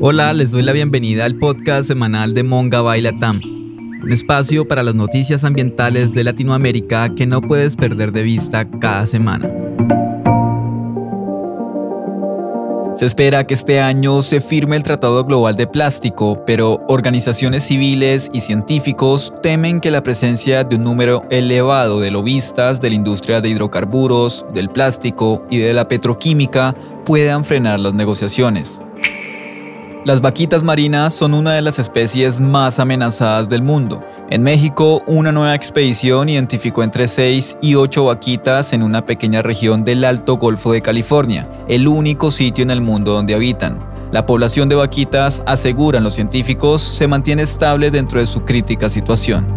Hola, les doy la bienvenida al podcast semanal de Monga Latam, un espacio para las noticias ambientales de Latinoamérica que no puedes perder de vista cada semana. Se espera que este año se firme el Tratado Global de Plástico, pero organizaciones civiles y científicos temen que la presencia de un número elevado de lobistas de la industria de hidrocarburos, del plástico y de la petroquímica puedan frenar las negociaciones. Las vaquitas marinas son una de las especies más amenazadas del mundo. En México, una nueva expedición identificó entre 6 y 8 vaquitas en una pequeña región del Alto Golfo de California, el único sitio en el mundo donde habitan. La población de vaquitas, aseguran los científicos, se mantiene estable dentro de su crítica situación.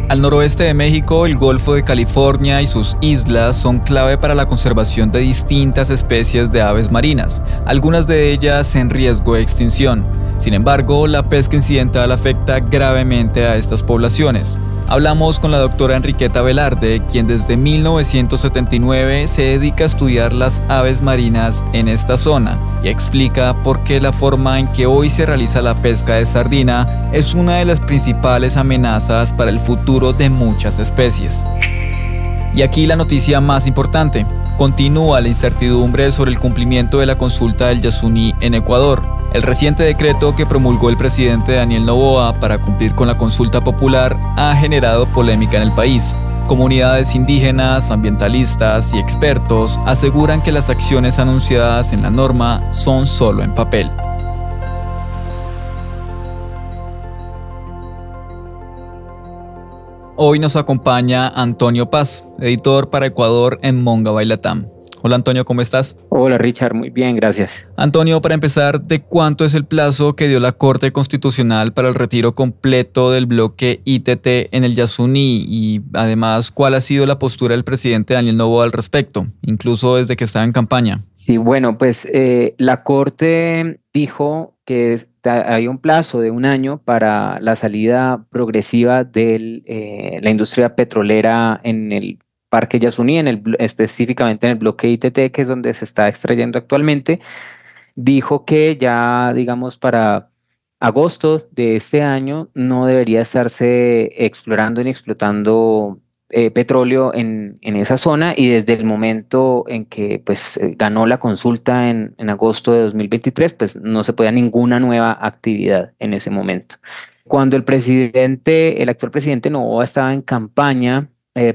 Al noroeste de México, el Golfo de California y sus islas son clave para la conservación de distintas especies de aves marinas, algunas de ellas en riesgo de extinción. Sin embargo, la pesca incidental afecta gravemente a estas poblaciones. Hablamos con la doctora Enriqueta Velarde, quien desde 1979 se dedica a estudiar las aves marinas en esta zona y explica por qué la forma en que hoy se realiza la pesca de sardina es una de las principales amenazas para el futuro de muchas especies. Y aquí la noticia más importante: continúa la incertidumbre sobre el cumplimiento de la consulta del Yasuní en Ecuador. El reciente decreto que promulgó el presidente Daniel Noboa para cumplir con la consulta popular ha generado polémica en el país. Comunidades indígenas, ambientalistas y expertos aseguran que las acciones anunciadas en la norma son solo en papel. Hoy nos acompaña Antonio Paz, editor para Ecuador en Monga Latam. Hola Antonio, ¿cómo estás? Hola Richard, muy bien, gracias. Antonio, para empezar, ¿de cuánto es el plazo que dio la Corte Constitucional para el retiro completo del bloque ITT en el Yasuní? Y además, ¿cuál ha sido la postura del presidente Daniel Noboa al respecto, incluso desde que estaba en campaña? Sí, bueno, pues la Corte dijo que hay un plazo de 1 año para la salida progresiva de la industria petrolera en el Parque Yasuní, específicamente en el bloque ITT, que es donde se está extrayendo actualmente. Dijo que ya, digamos, para agosto de este año no debería estarse explorando ni explotando petróleo en esa zona, y desde el momento en que pues, ganó la consulta en agosto de 2023, pues no se podía ninguna nueva actividad en ese momento. Cuando el actual presidente Noboa estaba en campaña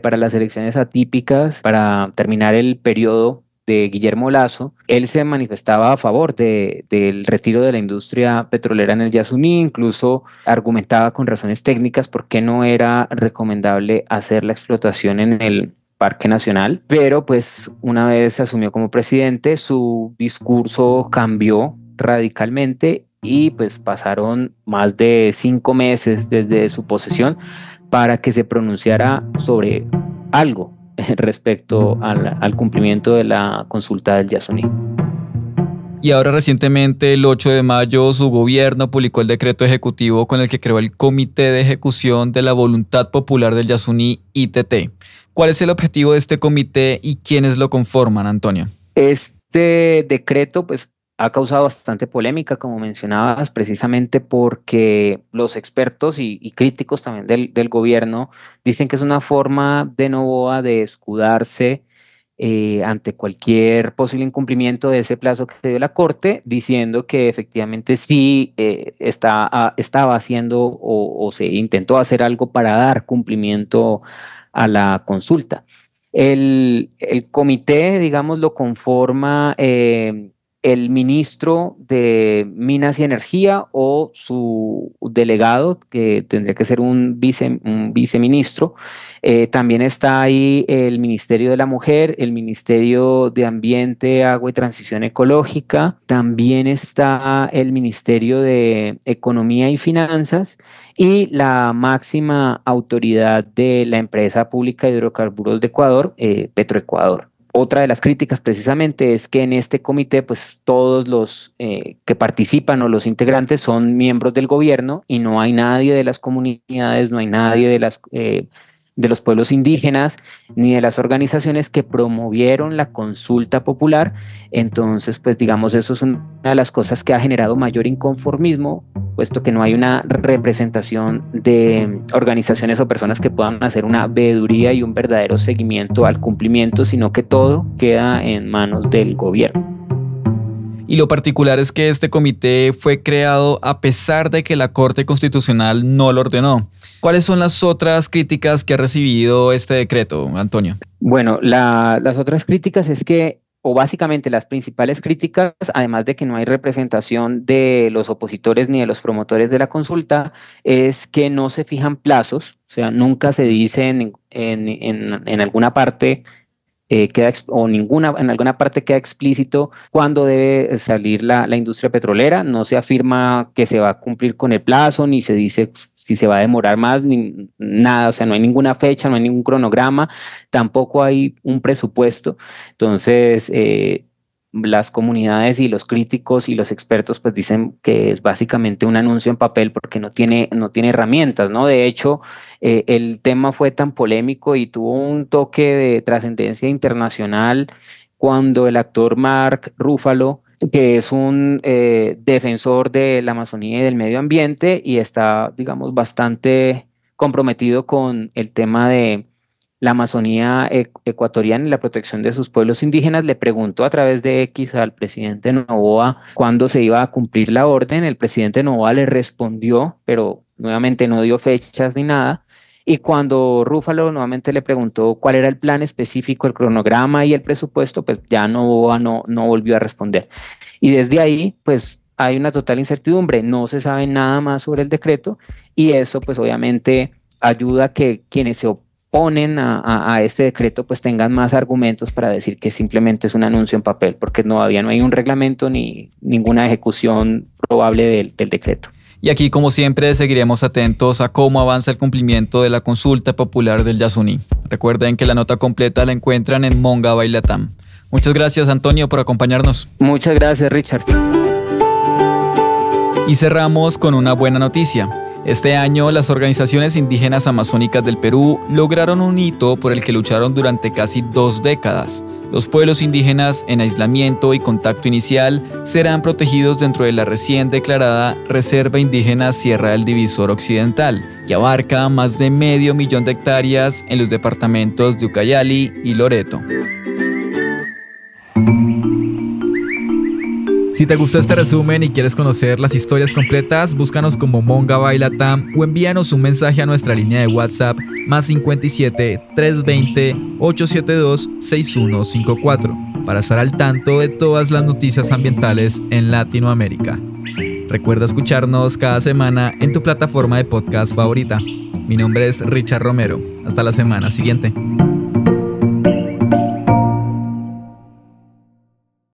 para las elecciones atípicas, para terminar el periodo de Guillermo Lasso, él se manifestaba a favor del retiro de la industria petrolera en el Yasuní, incluso argumentaba con razones técnicas por qué no era recomendable hacer la explotación en el Parque Nacional, pero pues una vez se asumió como presidente, su discurso cambió radicalmente y pues pasaron más de 5 meses desde su posesión para que se pronunciara sobre algo respecto al cumplimiento de la consulta del Yasuní. Y ahora recientemente, el 8 de mayo, su gobierno publicó el decreto ejecutivo con el que creó el Comité de Ejecución de la Voluntad Popular del Yasuní ITT. ¿Cuál es el objetivo de este comité y quiénes lo conforman, Antonio? Este decreto, pues, ha causado bastante polémica, como mencionabas, precisamente porque los expertos y críticos también del gobierno dicen que es una forma de Noboa de escudarse ante cualquier posible incumplimiento de ese plazo que dio la Corte, diciendo que efectivamente sí estaba haciendo o se intentó hacer algo para dar cumplimiento a la consulta. El comité, digamos, lo conforma el ministro de Minas y Energía o su delegado, que tendría que ser un viceministro. También está ahí el Ministerio de la Mujer, el Ministerio de Ambiente, Agua y Transición Ecológica. También está el Ministerio de Economía y Finanzas y la máxima autoridad de la empresa pública de hidrocarburos de Ecuador, Petroecuador. Otra de las críticas precisamente es que en este comité pues todos los que participan o los integrantes son miembros del gobierno y no hay nadie de las comunidades, no hay nadie de las de los pueblos indígenas ni de las organizaciones que promovieron la consulta popular. Entonces, pues digamos, eso es una de las cosas que ha generado mayor inconformismo, puesto que no hay una representación de organizaciones o personas que puedan hacer una veeduría y un verdadero seguimiento al cumplimiento, sino que todo queda en manos del gobierno. Y lo particular es que este comité fue creado a pesar de que la Corte Constitucional no lo ordenó. ¿Cuáles son las otras críticas que ha recibido este decreto, Antonio? Bueno, las otras críticas es que, o básicamente las principales críticas, además de que no hay representación de los opositores ni de los promotores de la consulta, es que no se fijan plazos, o sea, nunca se dice en alguna parte en alguna parte queda explícito cuándo debe salir la industria petrolera. No se afirma que se va a cumplir con el plazo, ni se dice si se va a demorar más, ni nada. O sea, no hay ninguna fecha, no hay ningún cronograma, tampoco hay un presupuesto. Entonces, las comunidades y los críticos y los expertos pues dicen que es básicamente un anuncio en papel porque no tiene herramientas, ¿no? De hecho, el tema fue tan polémico y tuvo un toque de trascendencia internacional cuando el actor Mark Ruffalo, que es un defensor de la Amazonía y del medio ambiente y está, digamos, bastante comprometido con el tema de la Amazonía ecuatoriana y la protección de sus pueblos indígenas, le preguntó a través de X al presidente Noboa cuándo se iba a cumplir la orden. El presidente Noboa le respondió, pero nuevamente no dio fechas ni nada. Y cuando Ruffalo nuevamente le preguntó cuál era el plan específico, el cronograma y el presupuesto, pues ya Noboa no volvió a responder. Y desde ahí, pues hay una total incertidumbre, no se sabe nada más sobre el decreto y eso pues obviamente ayuda a que quienes se oponen a este decreto pues tengan más argumentos para decir que simplemente es un anuncio en papel, porque todavía no hay un reglamento ni ninguna ejecución probable del decreto. Y aquí, como siempre, seguiremos atentos a cómo avanza el cumplimiento de la consulta popular del Yasuní. Recuerden que la nota completa la encuentran en Monga by Latam. Muchas gracias, Antonio, por acompañarnos. Muchas gracias, Richard. Y cerramos con una buena noticia. Este año, las organizaciones indígenas amazónicas del Perú lograron un hito por el que lucharon durante casi 2 décadas. Los pueblos indígenas en aislamiento y contacto inicial serán protegidos dentro de la recién declarada Reserva Indígena Sierra del Divisor Occidental, que abarca más de 500.000 de hectáreas en los departamentos de Ucayali y Loreto. Si te gustó este resumen y quieres conocer las historias completas, búscanos como Monga by Latam o envíanos un mensaje a nuestra línea de WhatsApp +57 320 872 6154 para estar al tanto de todas las noticias ambientales en Latinoamérica. Recuerda escucharnos cada semana en tu plataforma de podcast favorita. Mi nombre es Richard Romero. Hasta la semana siguiente.